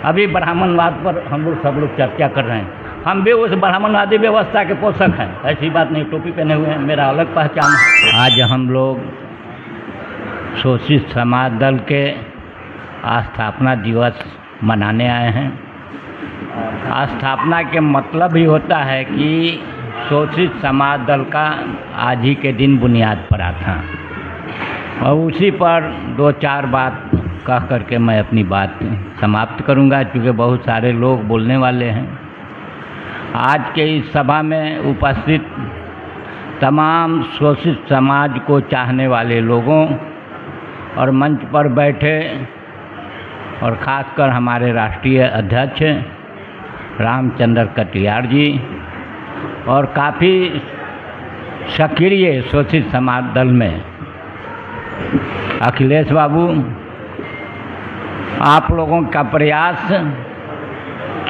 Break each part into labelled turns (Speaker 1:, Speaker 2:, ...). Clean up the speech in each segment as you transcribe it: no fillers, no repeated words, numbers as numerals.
Speaker 1: अभी ब्राह्मणवाद पर हम लोग सब लोग चर्चा कर रहे हैं। हम भी उस ब्राह्मणवादी व्यवस्था के पोषक हैं, ऐसी बात नहीं। टोपी पहने हुए हैं, मेरा अलग पहचान है। आज हम लोग शोषित समाज दल के स्थापना दिवस मनाने आए हैं। स्थापना के मतलब ही होता है कि शोषित समाज दल का आज ही के दिन बुनियाद पड़ा था, और उसी पर दो चार बात कह करके मैं अपनी बात समाप्त करूंगा, क्योंकि बहुत सारे लोग बोलने वाले हैं। आज के इस सभा में उपस्थित तमाम शोषित समाज को चाहने वाले लोगों और मंच पर बैठे और ख़ासकर हमारे राष्ट्रीय अध्यक्ष रामचंद्र कटियार जी और काफ़ी सक्रिय शोषित समाज दल में अखिलेश बाबू, आप लोगों का प्रयास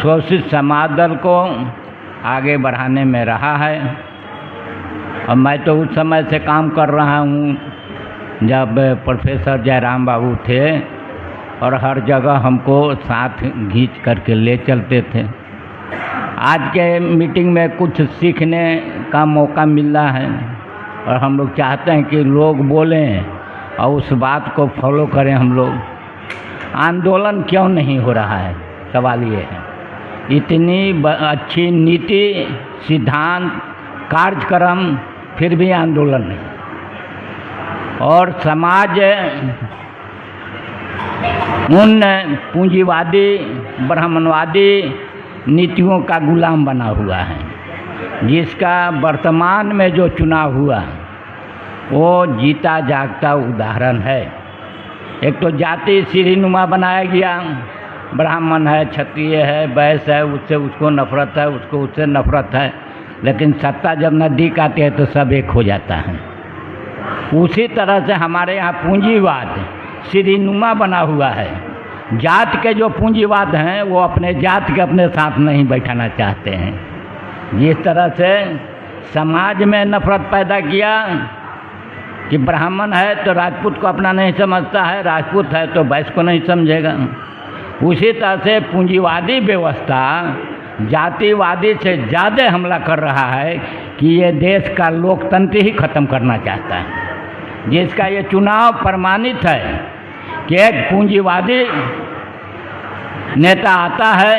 Speaker 1: शोषित समाज दल को आगे बढ़ाने में रहा है। और मैं तो उस समय से काम कर रहा हूँ जब प्रोफेसर जयराम बाबू थे और हर जगह हमको साथ खींच करके ले चलते थे। आज के मीटिंग में कुछ सीखने का मौका मिल रहा है और हम लोग चाहते हैं कि लोग बोलें और उस बात को फॉलो करें। हम लोग आंदोलन क्यों नहीं हो रहा है, सवाल ये है। इतनी अच्छी नीति, सिद्धांत, कार्यक्रम, फिर भी आंदोलन नहीं। और समाज उन पूंजीवादी ब्राह्मणवादी नीतियों का गुलाम बना हुआ है, जिसका वर्तमान में जो चुनाव हुआ वो जीता जागता उदाहरण है। एक तो जाति सीढ़ीनुमा बनाया गया, ब्राह्मण है, क्षत्रिय है, वैश्य है, उससे उसको नफरत है, उसको उससे नफरत है, लेकिन सत्ता जब नज़दीक आती है तो सब एक हो जाता है। उसी तरह से हमारे यहाँ पूंजीवाद सीढ़ीनुमा बना हुआ है। जात के जो पूंजीवाद हैं वो अपने जात के अपने साथ नहीं बैठाना चाहते हैं। जिस तरह से समाज में नफरत पैदा किया कि ब्राह्मण है तो राजपूत को अपना नहीं समझता है, राजपूत है तो वैश्य को नहीं समझेगा। उसी तरह से पूंजीवादी व्यवस्था जातिवादी से ज़्यादा हमला कर रहा है कि ये देश का लोकतंत्र ही ख़त्म करना चाहता है, जिसका ये चुनाव प्रमाणित है कि एक पूंजीवादी नेता आता है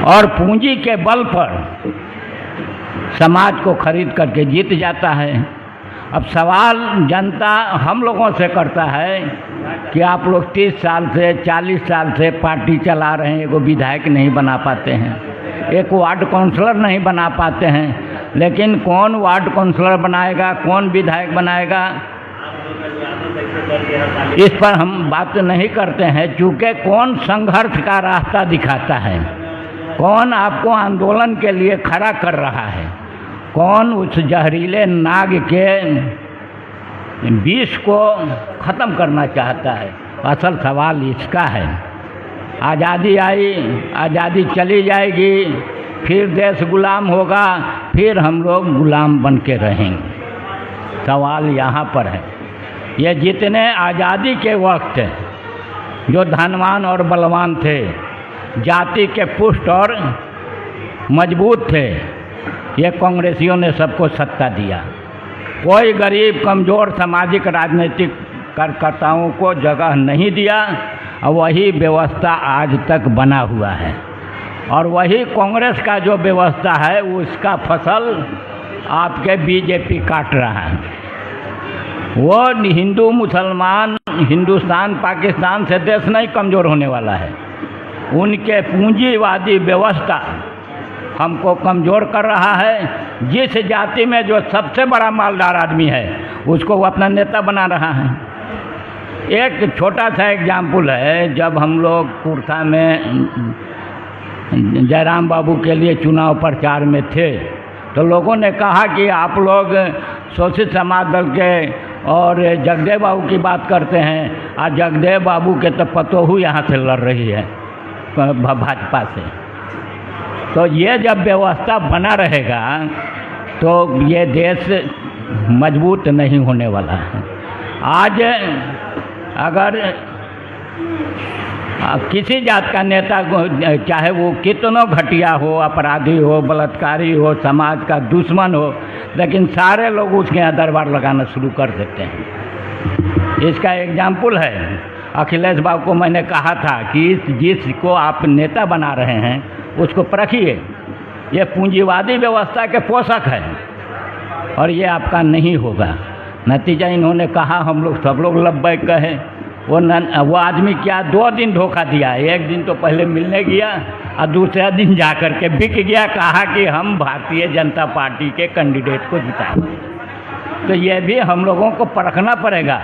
Speaker 1: और पूंजी के बल पर समाज को खरीद करके जीत जाता है। अब सवाल जनता हम लोगों से करता है कि आप लोग 30 साल से 40 साल से पार्टी चला रहे हैं, एगो विधायक नहीं बना पाते हैं, एक वार्ड काउंसलर नहीं बना पाते हैं, लेकिन कौन वार्ड काउंसलर बनाएगा, कौन विधायक बनाएगा, इस पर हम बात नहीं करते हैं। चूँकि कौन संघर्ष का रास्ता दिखाता है, कौन आपको आंदोलन के लिए खड़ा कर रहा है, कौन उस जहरीले नाग के विष को ख़त्म करना चाहता है, असल सवाल इसका है। आज़ादी आई, आज़ादी चली जाएगी, फिर देश गुलाम होगा, फिर हम लोग गुलाम बन के रहेंगे। सवाल यहाँ पर है। ये जितने आज़ादी के वक्त जो धनवान और बलवान थे, जाति के पुष्ट और मजबूत थे, ये कांग्रेसियों ने सबको सत्ता दिया। कोई गरीब कमज़ोर सामाजिक राजनीतिक कार्यकर्ताओं को जगह नहीं दिया, और वही व्यवस्था आज तक बना हुआ है। और वही कांग्रेस का जो व्यवस्था है उसका फसल आपके बीजेपी काट रहा है। वो हिंदू मुसलमान, हिंदुस्तान पाकिस्तान से देश नहीं कमज़ोर होने वाला है। उनके पूंजीवादी व्यवस्था हमको कमज़ोर कर रहा है। जिस जाति में जो सबसे बड़ा मालदार आदमी है उसको वो अपना नेता बना रहा है। एक छोटा सा एग्जाम्पल है, जब हम लोग कुर्था में जयराम बाबू के लिए चुनाव प्रचार में थे तो लोगों ने कहा कि आप लोग शोषित समाज दल के और जगदेव बाबू की बात करते हैं, और जगदेव बाबू के तो पतोहू यहाँ से लड़ रही है भाजपा से। तो ये जब व्यवस्था बना रहेगा तो ये देश मजबूत नहीं होने वाला है। आज अगर किसी जात का नेता को, चाहे वो कितना घटिया हो, अपराधी हो, बलात्कारी हो, समाज का दुश्मन हो, लेकिन सारे लोग उसके यहाँ दरबार लगाना शुरू कर देते हैं। इसका एग्जाम्पल है, अखिलेश बाबू को मैंने कहा था कि जिसको आप नेता बना रहे हैं उसको परखिए, ये पूंजीवादी व्यवस्था के पोषक है और ये आपका नहीं होगा। नतीजा इन्होंने कहा, हम लोग सब लोग लब्बैक कहे। वो आदमी क्या 2 दिन धोखा दिया। एक दिन तो पहले मिलने गया और दूसरा दिन जा कर के बिक गया, कहा कि हम भारतीय जनता पार्टी के कैंडिडेट को जिताएंगे। तो ये भी हम लोगों को परखना पड़ेगा।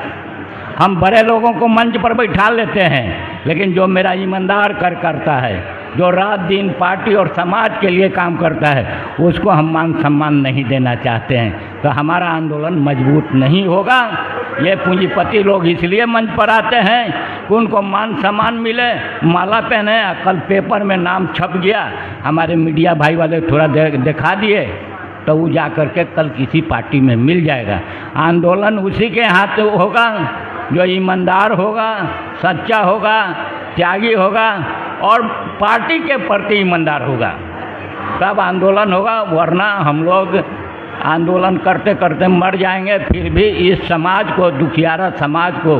Speaker 1: हम बड़े लोगों को मंच पर बैठा लेते हैं, लेकिन जो मेरा ईमानदार करता है, जो रात दिन पार्टी और समाज के लिए काम करता है, उसको हम मान सम्मान नहीं देना चाहते हैं, तो हमारा आंदोलन मजबूत नहीं होगा। ये पूंजीपति लोग इसलिए मंच पर आते हैं कि उनको मान सम्मान मिले, माला पहने। कल पेपर में नाम छप गया, हमारे मीडिया भाई वाले थोड़ा दिखा दिए, तो वो जा कर के कल किसी पार्टी में मिल जाएगा। आंदोलन उसी के हाथ होगा जो ईमानदार होगा, सच्चा होगा, त्यागी होगा और पार्टी के प्रति ईमानदार होगा, तब आंदोलन होगा। वरना हम लोग आंदोलन करते करते मर जाएंगे, फिर भी इस समाज को, दुखियारा समाज को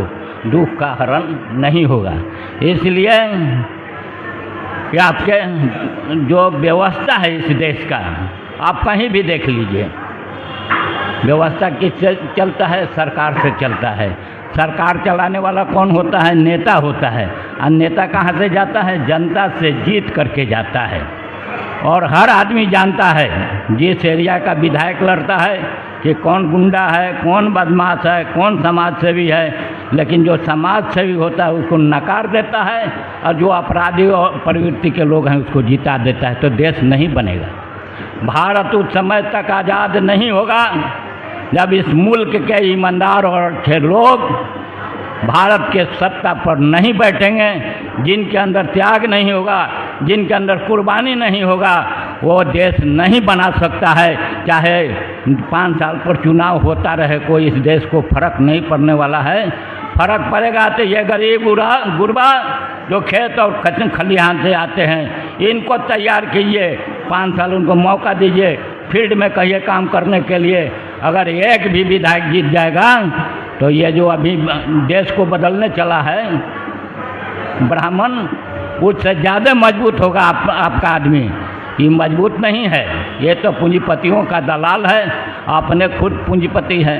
Speaker 1: दुख का हरण नहीं होगा। इसलिए कि आपके जो व्यवस्था है इस देश का, आप कहीं भी देख लीजिए, व्यवस्था किससे चलता है? सरकार से चलता है। सरकार चलाने वाला कौन होता है? नेता होता है। और नेता कहाँ से जाता है? जनता से जीत करके जाता है। और हर आदमी जानता है, जिस एरिया का विधायक लड़ता है, कि कौन गुंडा है, कौन बदमाश है, कौन समाज सेवी है। लेकिन जो समाज सेवी होता है उसको नकार देता है, और जो अपराधी और प्रवृत्ति के लोग हैं उसको जिता देता है। तो देश नहीं बनेगा। भारत उस समय तक आज़ाद नहीं होगा जब इस मुल्क के ईमानदार और अच्छे लोग भारत के सत्ता पर नहीं बैठेंगे। जिनके अंदर त्याग नहीं होगा, जिनके अंदर कुर्बानी नहीं होगा, वो देश नहीं बना सकता है। चाहे 5 साल पर चुनाव होता रहे, कोई इस देश को फर्क नहीं पड़ने वाला है। फर्क पड़ेगा तो ये गरीब गुरबा जो खेत और खलिहान से आते हैं, इनको तैयार कीजिए। 5 साल उनको मौका दीजिए, फील्ड में कहिए काम करने के लिए। अगर एक भी विधायक जीत जाएगा तो ये जो अभी देश को बदलने चला है ब्राह्मण, उससे ज़्यादा मजबूत होगा आपका आदमी। ये मजबूत नहीं है, ये तो पूंजीपतियों का दलाल है, अपने खुद पूंजीपति है।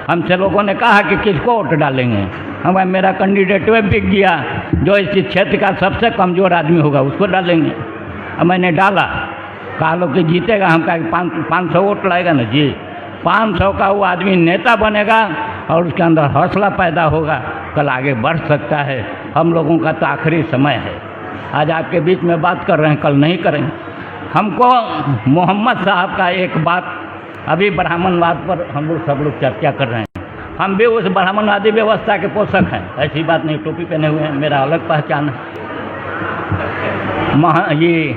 Speaker 1: हमसे लोगों ने कहा कि किसको वोट डालेंगे, हम मेरा कैंडिडेट में बिक गया, जो इस क्षेत्र का सबसे कमज़ोर आदमी होगा उसको डालेंगे। अब मैंने डाला, कहा लो कि जीतेगा, हम कहा 500 वोट लाएगा ना जी। 500 का वो आदमी नेता बनेगा और उसके अंदर हौसला पैदा होगा, कल आगे बढ़ सकता है। हम लोगों का तो आखिरी समय है। आज आपके बीच में बात कर रहे हैं, कल नहीं करेंगे। हमको मोहम्मद साहब का एक बात, अभी ब्राह्मणवाद पर हम लोग सब लोग चर्चा कर रहे हैं, हम भी उस ब्राह्मणवादी व्यवस्था के पोषक हैं, ऐसी बात नहीं। टोपी पहने हुए हैं, मेरा अलग पहचान है। ये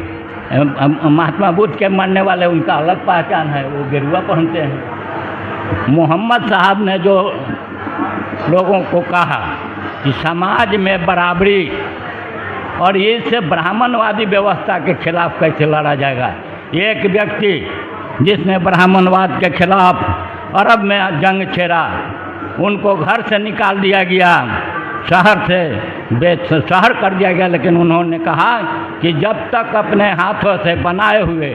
Speaker 1: महात्मा बुद्ध के मानने वाले, उनका अलग पहचान है, वो गेरुआ पहनते हैं। मोहम्मद साहब ने जो लोगों को कहा कि समाज में बराबरी और इससे ब्राह्मणवादी व्यवस्था के खिलाफ कैसे लड़ा जाएगा। एक व्यक्ति जिसने ब्राह्मणवाद के खिलाफ अरब में जंग छेड़ा, उनको घर से निकाल दिया गया, शहर कर दिया गया। लेकिन उन्होंने कहा कि जब तक अपने हाथों से बनाए हुए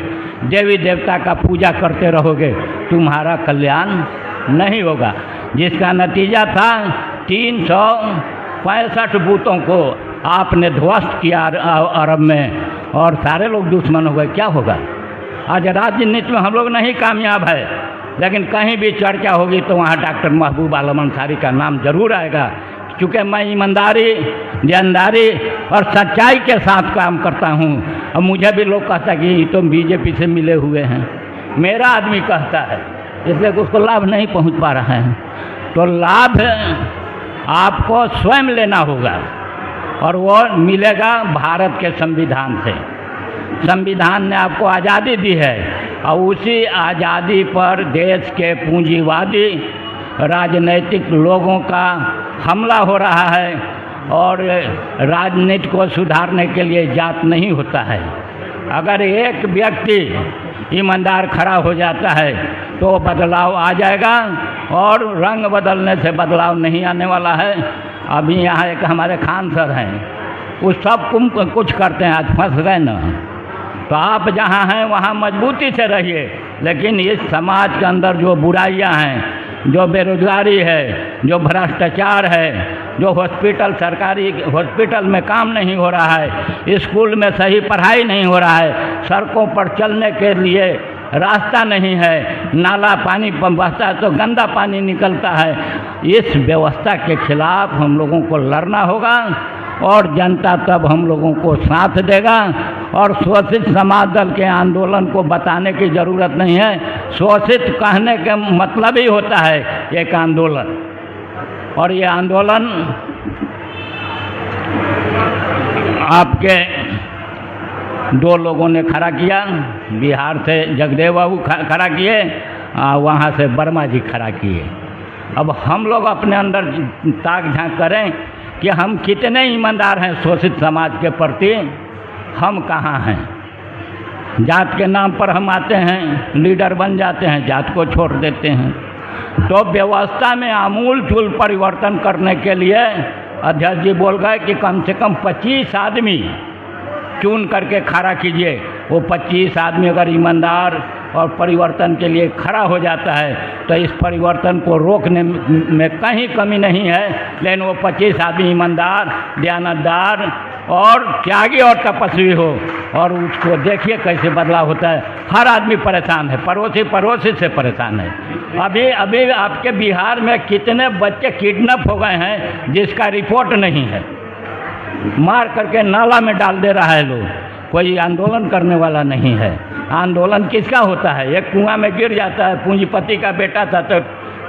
Speaker 1: देवी देवता का पूजा करते रहोगे, तुम्हारा कल्याण नहीं होगा। जिसका नतीजा था 365 बूतों को आपने ध्वस्त किया अरब में, और सारे लोग दुश्मन हो गए। क्या होगा? आज राजनीति में हम लोग नहीं कामयाब है, लेकिन कहीं भी चर्चा होगी तो वहाँ डॉक्टर महबूब आलम अंसारी का नाम जरूर आएगा। चूँकि मैं ईमानदारी, ईमानदारी और सच्चाई के साथ काम करता हूँ। और मुझे भी लोग कहता है कि तो बीजेपी से मिले हुए हैं, मेरा आदमी कहता है, इसलिए उसको लाभ नहीं पहुँच पा रहा है। तो लाभ आपको स्वयं लेना होगा, और वो मिलेगा भारत के संविधान से। संविधान ने आपको आज़ादी दी है, और उसी आज़ादी पर देश के पूंजीवादी राजनैतिक लोगों का हमला हो रहा है। और राजनीति को सुधारने के लिए जात नहीं होता है। अगर एक व्यक्ति ईमानदार खड़ा हो जाता है तो बदलाव आ जाएगा, और रंग बदलने से बदलाव नहीं आने वाला है। अभी यहाँ एक हमारे खान सर हैं, वो सब कुछ करते हैं, आज फंस गए ना। तो आप जहाँ हैं वहाँ मजबूती से रहिए, लेकिन इस समाज के अंदर जो बुराइयाँ हैं, जो बेरोजगारी है, जो भ्रष्टाचार है, जो हॉस्पिटल सरकारी हॉस्पिटल में काम नहीं हो रहा है, स्कूल में सही पढ़ाई नहीं हो रहा है, सड़कों पर चलने के लिए रास्ता नहीं है, नाला पानी बहता है तो गंदा पानी निकलता है। इस व्यवस्था के खिलाफ हम लोगों को लड़ना होगा, और जनता तब हम लोगों को साथ देगा। और शोषित समाज दल के आंदोलन को बताने की ज़रूरत नहीं है। शोषित कहने का मतलब ही होता है एक आंदोलन, और ये आंदोलन आपके दो लोगों ने खड़ा किया, बिहार से जगदेव बाबू खड़ा किए, वहाँ से वर्मा जी खड़ा किए। अब हम लोग अपने अंदर ताक झांक करें कि हम कितने ईमानदार हैं शोषित समाज के प्रति। हम कहाँ हैं? जात के नाम पर हम आते हैं, लीडर बन जाते हैं, जात को छोड़ देते हैं। तो व्यवस्था में आमूल चूल परिवर्तन करने के लिए अध्यक्ष जी बोल गए कि कम से कम 25 आदमी चुन करके खड़ा कीजिए। वो 25 आदमी अगर ईमानदार और परिवर्तन के लिए खड़ा हो जाता है तो इस परिवर्तन को रोकने में कहीं कमी नहीं है। लेकिन वो 25 आदमी ईमानदार, दयानतदार और त्यागी और तपस्वी हो, और उसको देखिए कैसे बदलाव होता है। हर आदमी परेशान है, पड़ोसी से परेशान है। अभी आपके बिहार में कितने बच्चे किडनैप हो गए हैं जिसका रिपोर्ट नहीं है, मार करके नाला में डाल दे रहा है लोग। कोई आंदोलन करने वाला नहीं है। आंदोलन किसका होता है? एक कुआं में गिर जाता है, पूंजीपति का बेटा था, तो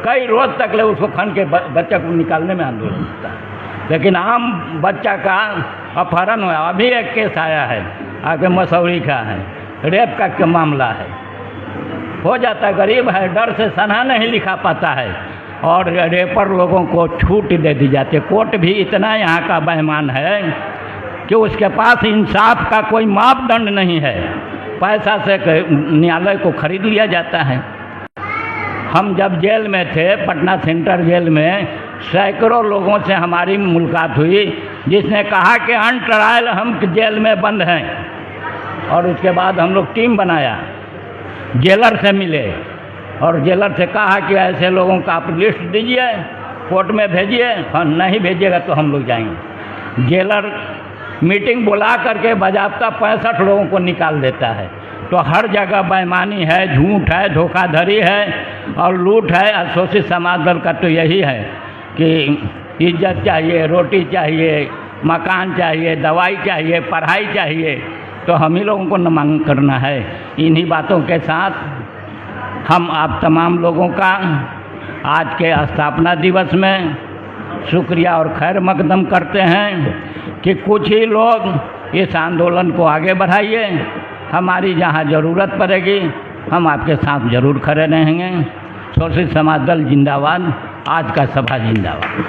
Speaker 1: कई रोज तक ले उसको खन के बच्चे को निकालने में आंदोलन होता है। लेकिन आम बच्चा का अपहरण हुआ, अभी एक केस आया है आगे मसौरी का है, रेप का मामला है, हो जाता है, गरीब है, डर से सनहा नहीं लिखा पाता है, और रेपर लोगों को छूट दे दी जाती है। कोर्ट भी इतना यहाँ का बेईमान है कि उसके पास इंसाफ का कोई मापदंड नहीं है, पैसा से न्यायालय को खरीद लिया जाता है। हम जब जेल में थे, पटना सेंट्रल जेल में, सैकड़ों लोगों से हमारी मुलाकात हुई जिसने कहा कि अन ट्रायल हम जेल में बंद हैं। और उसके बाद हम लोग टीम बनाया, जेलर से मिले और जेलर से कहा कि ऐसे लोगों का आप लिस्ट दीजिए, कोर्ट में भेजिए, और नहीं भेजिएगा तो हम लोग जाएंगे। जेलर मीटिंग बुला करके बाज़ाब्ता 65 लोगों को निकाल देता है। तो हर जगह बेईमानी है, झूठ है, धोखाधड़ी है और लूट है। शोषित समाज दल का तो यही है कि इज्जत चाहिए, रोटी चाहिए, मकान चाहिए, दवाई चाहिए, पढ़ाई चाहिए। तो हम ही लोगों को न मांग करना है। इन्हीं बातों के साथ हम आप तमाम लोगों का आज के स्थापना दिवस में शुक्रिया और खैर मकदम करते हैं कि कुछ ही लोग इस आंदोलन को आगे बढ़ाइए। हमारी जहाँ ज़रूरत पड़ेगी हम आपके साथ ज़रूर खड़े रहेंगे। शोषित समाज दल जिंदाबाद। आज का सभा जिंदाबाद।